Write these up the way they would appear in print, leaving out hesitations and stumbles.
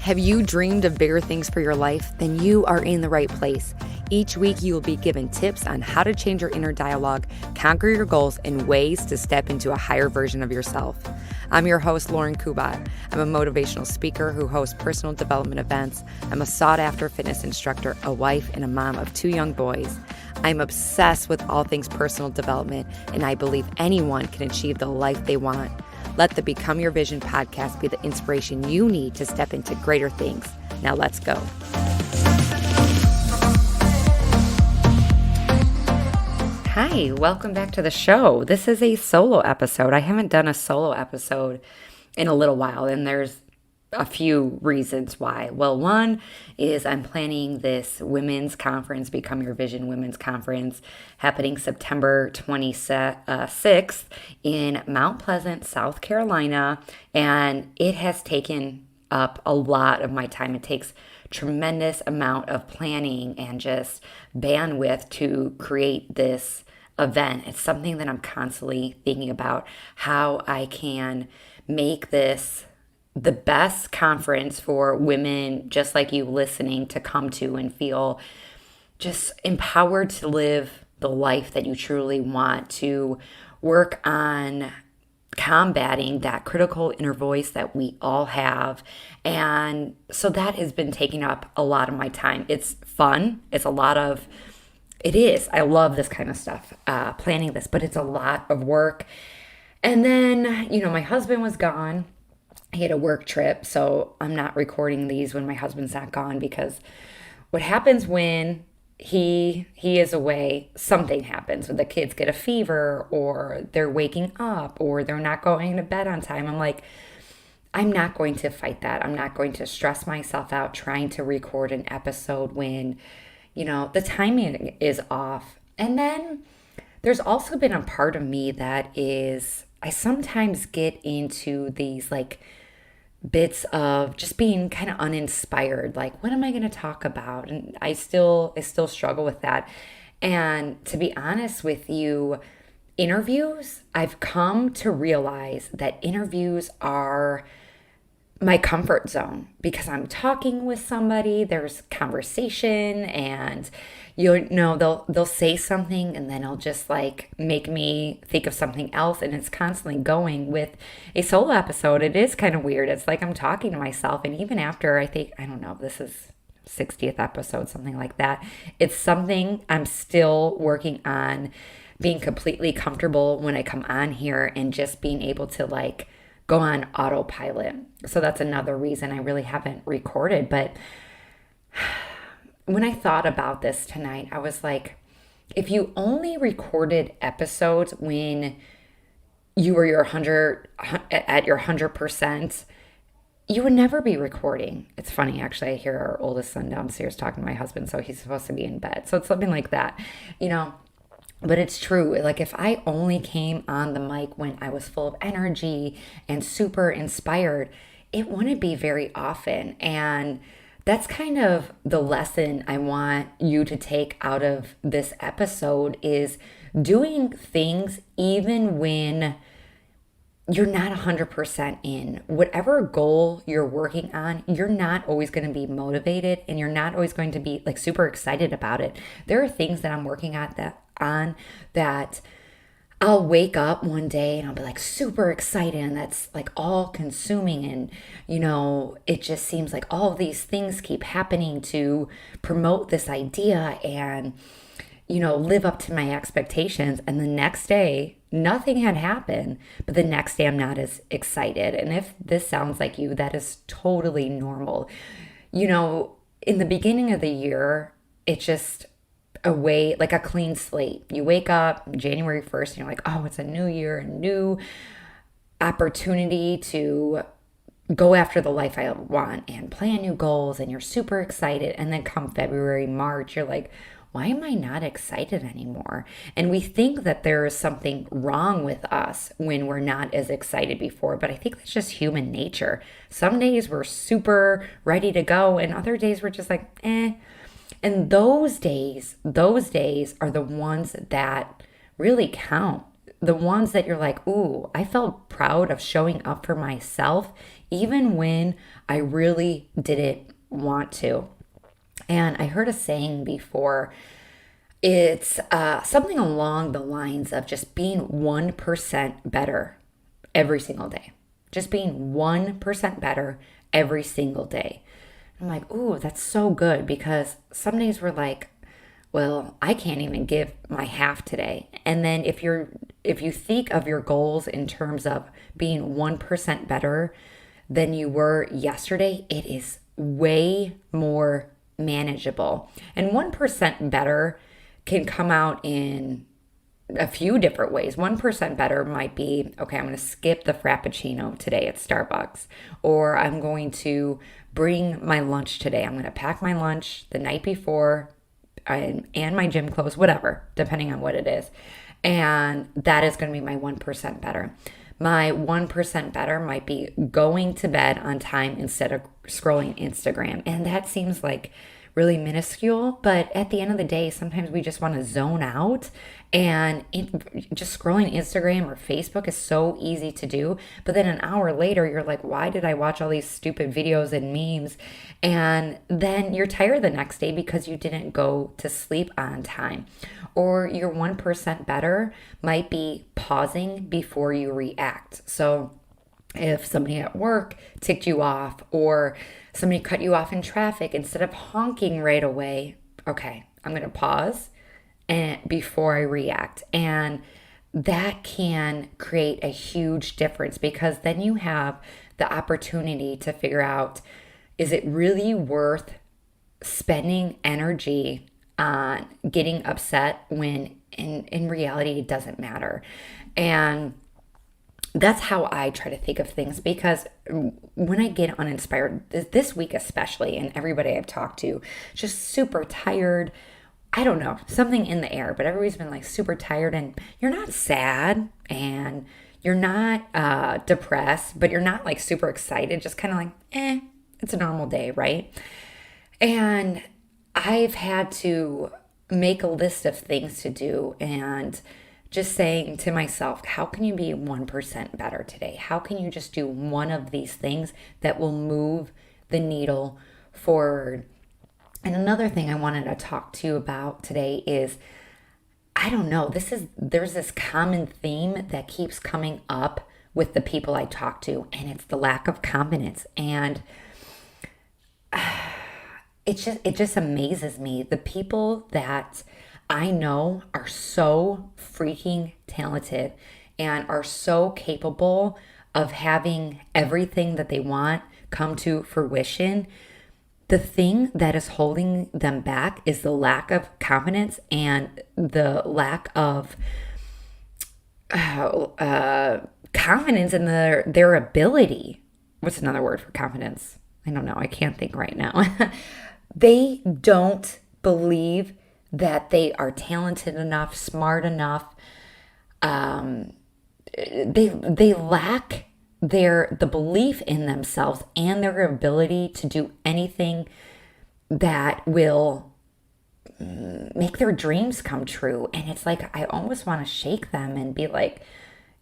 Have you dreamed of bigger things for your life? Then you are in the right place. Each week, you will be given tips on how to change your inner dialogue, conquer your goals, and ways to step into a higher version of yourself. I'm your host, Lauren Kubat. I'm a motivational speaker who hosts personal development events. I'm a sought-after fitness instructor, a wife, and a mom of 2 young boys. I'm obsessed with all things personal development, and I believe anyone can achieve the life they want. Let the Become Your Vision podcast be the inspiration you need to step into greater things. Now let's go. Hi, welcome back to the show. This is a solo episode. I haven't done a solo episode in a little while, and there's a few reasons why. Well, one is I'm planning this women's conference, Become Your Vision Women's Conference, happening September 26th in Mount Pleasant, South Carolina, and it has taken up a lot of my time. It takes tremendous amount of planning and just bandwidth to create this event. It's something that I'm constantly thinking about, how I can make this the best conference for women just like you listening to come to and feel just empowered to live the life that you truly want, to work on combating that critical inner voice that we all have. And so that has been taking up a lot of my time. It's fun. It is. I love this kind of stuff, planning this, but it's a lot of work. And then, my husband was gone. He had a work trip, so I'm not recording these when my husband's not gone, because what happens when he is away, something happens. When the kids get a fever, or they're waking up, or they're not going to bed on time. I'm like, I'm not going to fight that. I'm not going to stress myself out trying to record an episode when, the timing is off. And then there's also been a part of me that is, I sometimes get into these bits of just being kind of uninspired. Like, what am I going to talk about? And I still struggle with that. And to be honest with you, interviews, I've come to realize that interviews are my comfort zone, because I'm talking with somebody, there's conversation, and they'll say something, and then it'll just make me think of something else, and it's constantly going. With a solo episode, it is kind of weird. It's like I'm talking to myself, and even after this is 60th episode, something like that, it's something I'm still working on, being completely comfortable when I come on here and just being able to go on autopilot. So that's another reason I really haven't recorded. But when I thought about this tonight, I was like, if you only recorded episodes when you were at your 100%, you would never be recording. It's funny, actually, I hear our oldest son downstairs talking to my husband, so he's supposed to be in bed. So it's something like that, But it's true. If I only came on the mic when I was full of energy and super inspired, it wouldn't be very often. And that's kind of the lesson I want you to take out of this episode, is doing things even when you're not 100% in. Whatever goal you're working on, you're not always going to be motivated, and you're not always going to be super excited about it. There are things that I'm working at that I'll wake up one day and I'll be super excited, and that's all consuming, and it just seems like all of these things keep happening to promote this idea and live up to my expectations. And the next day nothing had happened, but the next day I'm not as excited. And if this sounds like you, that is totally normal. In the beginning of the year, it's just a way, a clean slate. You wake up January 1st and you're like, oh, it's a new year, a new opportunity to go after the life I want and plan new goals, and you're super excited. And then come February, March, you're like, why am I not excited anymore? And we think that there is something wrong with us when we're not as excited before, but I think that's just human nature. Some days we're super ready to go, and other days we're just like, eh. And those days are the ones that really count. The ones that you're like, ooh, I felt proud of showing up for myself even when I really didn't want to. And I heard a saying before, it's something along the lines of just being 1% better every single day. Just being 1% better every single day. I'm like, ooh, that's so good, because some days we're like, well, I can't even give my half today. And then if you think of your goals in terms of being 1% better than you were yesterday, it is way more manageable. And 1% better can come out in a few different ways. 1% better might be, okay, I'm going to skip the Frappuccino today at Starbucks, or I'm going to bring my lunch today. I'm going to pack my lunch the night before and my gym clothes, whatever, depending on what it is. And that is going to be my 1% better. My 1% better might be going to bed on time instead of scrolling Instagram. And that seems like really minuscule, but at the end of the day, sometimes we just want to zone out, and just scrolling Instagram or Facebook is so easy to do. But then an hour later, you're like, why did I watch all these stupid videos and memes? And then you're tired the next day because you didn't go to sleep on time. Or your 1% better might be pausing before you react. So if somebody at work ticked you off, or somebody cut you off in traffic, instead of honking right away, okay, I'm going to pause and before I react. And that can create a huge difference, because then you have the opportunity to figure out, is it really worth spending energy on getting upset when in reality it doesn't matter? And that's how I try to think of things, because when I get uninspired, this week especially, and everybody I've talked to, just super tired. I don't know, something in the air, but everybody's been like super tired, and you're not sad and you're not depressed, but you're not like super excited, just kind of like, it's a normal day, right? And I've had to make a list of things to do, and just saying to myself, how can you be 1% better today? How can you just do one of these things that will move the needle forward? And another thing I wanted to talk to you about today is, I don't know, there's this common theme that keeps coming up with the people I talk to, and it's the lack of confidence. And it just amazes me. The people that I know are so freaking talented and are so capable of having everything that they want come to fruition. The thing that is holding them back is the lack of confidence and the lack of confidence in their ability. What's another word for confidence? I don't know. I can't think right now. They don't believe that they are talented enough, smart enough. They lack the belief in themselves and their ability to do anything that will make their dreams come true. And it's like, I almost want to shake them and be like,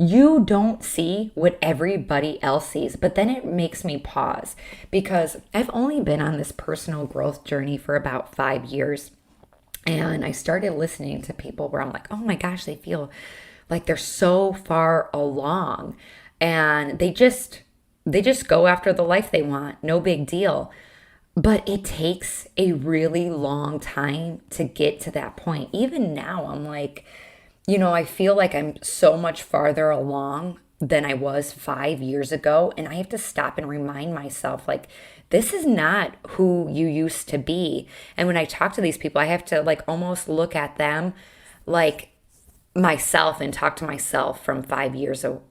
you don't see what everybody else sees. But then it makes me pause, because I've only been on this personal growth journey for about 5 years. And I started listening to people where I'm like, oh my gosh, they feel like they're so far along, and they just go after the life they want. No big deal. But it takes a really long time to get to that point. Even now, I'm like, I feel like I'm so much farther along than I was 5 years ago. And I have to stop and remind myself, like, this is not who you used to be. And when I talk to these people, I have to like almost look at them like myself and talk to myself from 5 years ago.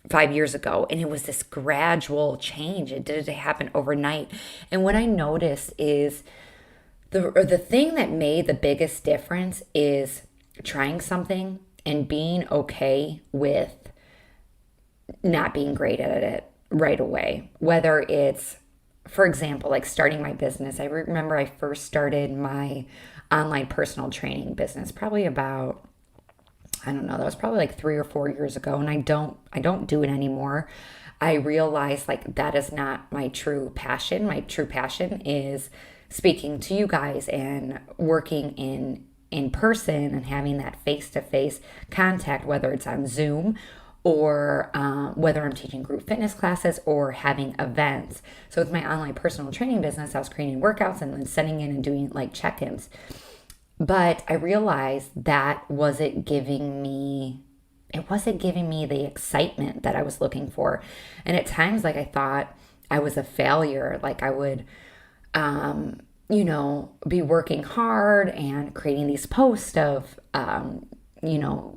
5 years ago, and it was this gradual change. It didn't happen overnight. And what I noticed is the thing that made the biggest difference is trying something and being okay with not being great at it right away. Whether it's, for example, like starting my business. I remember I first started my online personal training business probably about, I don't know, that was probably like 3 or 4 years ago, and I don't do it anymore. I realized like that is not my true passion. My true passion is speaking to you guys and working in person and having that face-to-face contact, whether it's on Zoom or whether I'm teaching group fitness classes or having events. So with my online personal training business, I was creating workouts and then sending in and doing like check-ins. But I realized that it wasn't giving me the excitement that I was looking for. And at times, like I thought I was a failure. Like I would, be working hard and creating these posts of,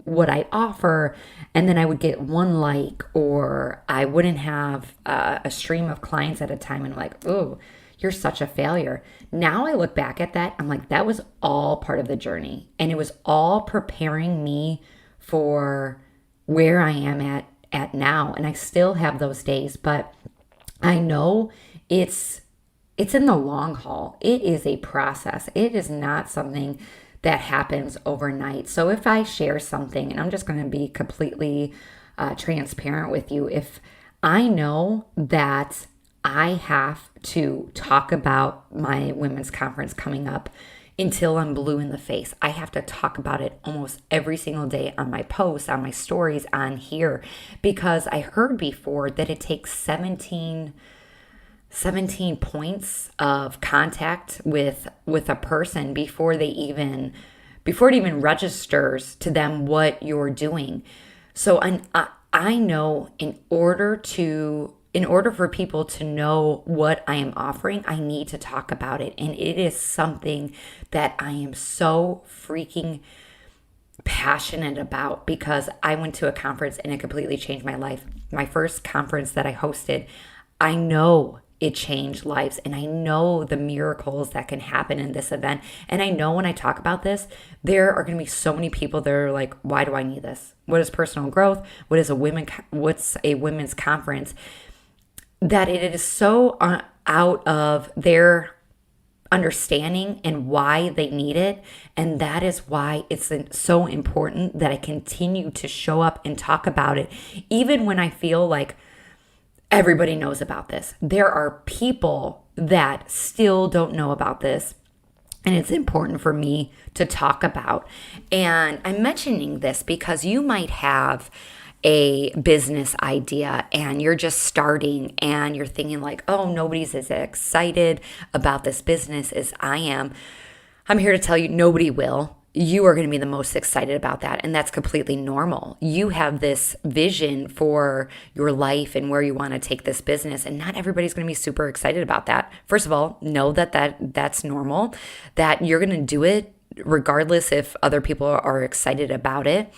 what I offer. And then I would get one like, or I wouldn't have a stream of clients at a time. And I'm like, oh, you're such a failure. Now I look back at that, I'm like, that was all part of the journey. And it was all preparing me for where I am at now. And I still have those days, but I know it's in the long haul. It is a process. It is not something that happens overnight. So if I share something, and I'm just going to be completely transparent with you, if I know that I have to talk about my women's conference coming up until I'm blue in the face. I have to talk about it almost every single day on my posts, on my stories, on here, because I heard before that it takes 17 points of contact with a person before it even registers to them what you're doing. So I know in order for people to know what I am offering, I need to talk about it. And it is something that I am so freaking passionate about, because I went to a conference and it completely changed my life. My first conference that I hosted, I know it changed lives, and I know the miracles that can happen in this event. And I know when I talk about this, there are going to be so many people that are like, why do I need this? What is personal growth? What's a women's conference? That it is so out of their understanding and why they need it. And that is why it's so important that I continue to show up and talk about it, even when I feel like everybody knows about this. There are people that still don't know about this, and it's important for me to talk about. And I'm mentioning this because you might have a business idea and you're just starting and you're thinking like, oh, nobody's as excited about this business as I am. I'm here to tell you, nobody will. You are going to be the most excited about that. And that's completely normal. You have this vision for your life and where you want to take this business. And not everybody's going to be super excited about that. First of all, know that's normal, that you're going to do it regardless if other people are excited about it.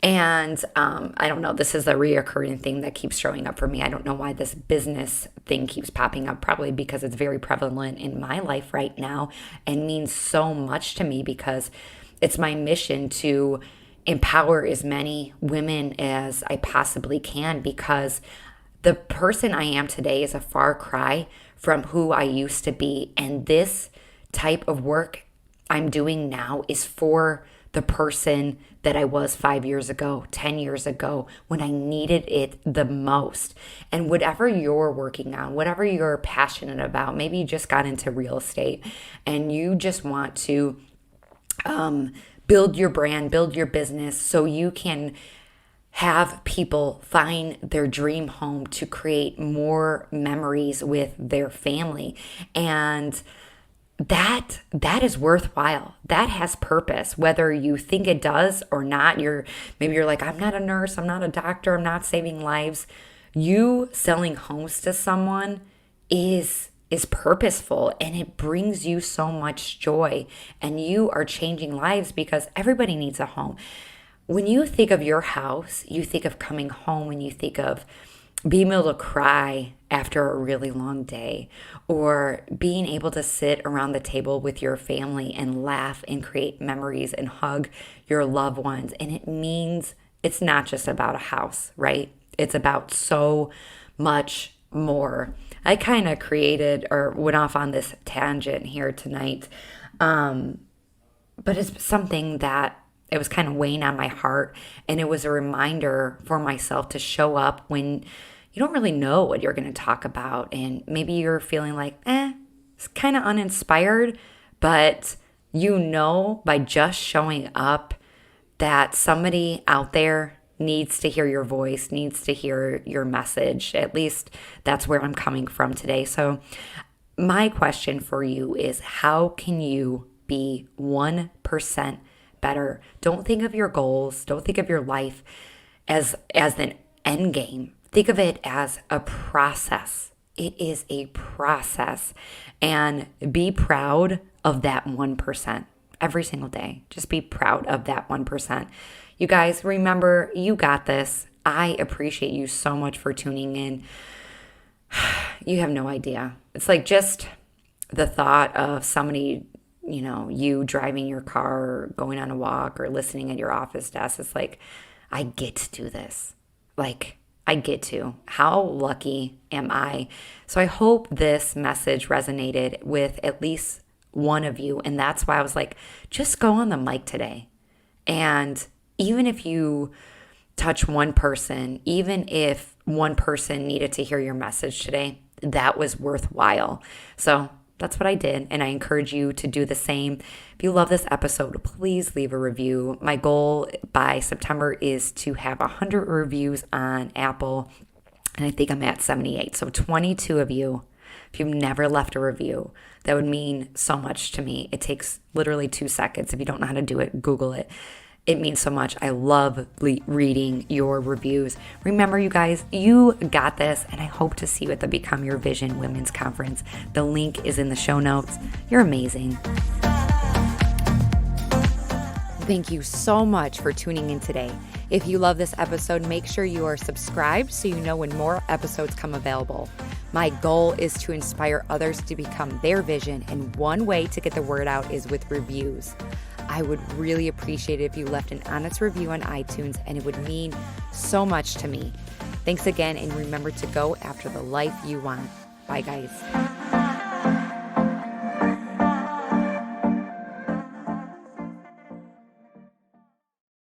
And I don't know, this is a reoccurring thing that keeps showing up for me. I don't know why this business thing keeps popping up, probably because it's very prevalent in my life right now and means so much to me, because it's my mission to empower as many women as I possibly can, because the person I am today is a far cry from who I used to be. And this type of work I'm doing now is for the person that I was 5 years ago, 10 years ago, when I needed it the most. And whatever you're working on, whatever you're passionate about, maybe you just got into real estate and you just want to build your brand, build your business so you can have people find their dream home to create more memories with their family. And that is worthwhile. That has purpose, whether you think it does or not. Maybe you're like, I'm not a nurse, I'm not a doctor, I'm not saving lives. You selling homes to someone is purposeful, and it brings you so much joy, and you are changing lives because everybody needs a home. When you think of your house, you think of coming home, and you think of being able to cry after a really long day, or being able to sit around the table with your family and laugh and create memories and hug your loved ones. And it means it's not just about a house, right? It's about so much more. I kind of created or went off on this tangent here tonight, but it's something that it was kind of weighing on my heart. And it was a reminder for myself to show up when you don't really know what you're going to talk about. And maybe you're feeling like, it's kind of uninspired, but by just showing up that somebody out there needs to hear your voice, needs to hear your message. At least that's where I'm coming from today. So my question for you is, how can you be 1% better? Don't think of your goals. Don't think of your life as an end game. Think of it as a process. It is a process. And be proud of that 1% every single day. Just be proud of that 1%. You guys, remember, you got this. I appreciate you so much for tuning in. You have no idea. It's like just the thought of somebody, you driving your car or going on a walk or listening at your office desk. It's like, I get to do this. Like, I get to. How lucky am I? So I hope this message resonated with at least one of you. And that's why I was like, just go on the mic today. And even if you touch one person, even if one person needed to hear your message today, that was worthwhile. So that's what I did. And I encourage you to do the same. If you love this episode, please leave a review. My goal by September is to have 100 reviews on Apple. And I think I'm at 78. So 22 of you, if you've never left a review, that would mean so much to me. It takes literally 2 seconds. If you don't know how to do it, Google it. It means so much. I love reading your reviews. Remember, you guys, you got this, and I hope to see you at the Become Your Vision Women's Conference. The link is in the show notes. You're amazing. Thank you so much for tuning in today. If you love this episode, make sure you are subscribed so you know when more episodes come available. My goal is to inspire others to become their vision, and one way to get the word out is with reviews. I would really appreciate it if you left an honest review on iTunes, and it would mean so much to me. Thanks again, and remember to go after the life you want. Bye, guys.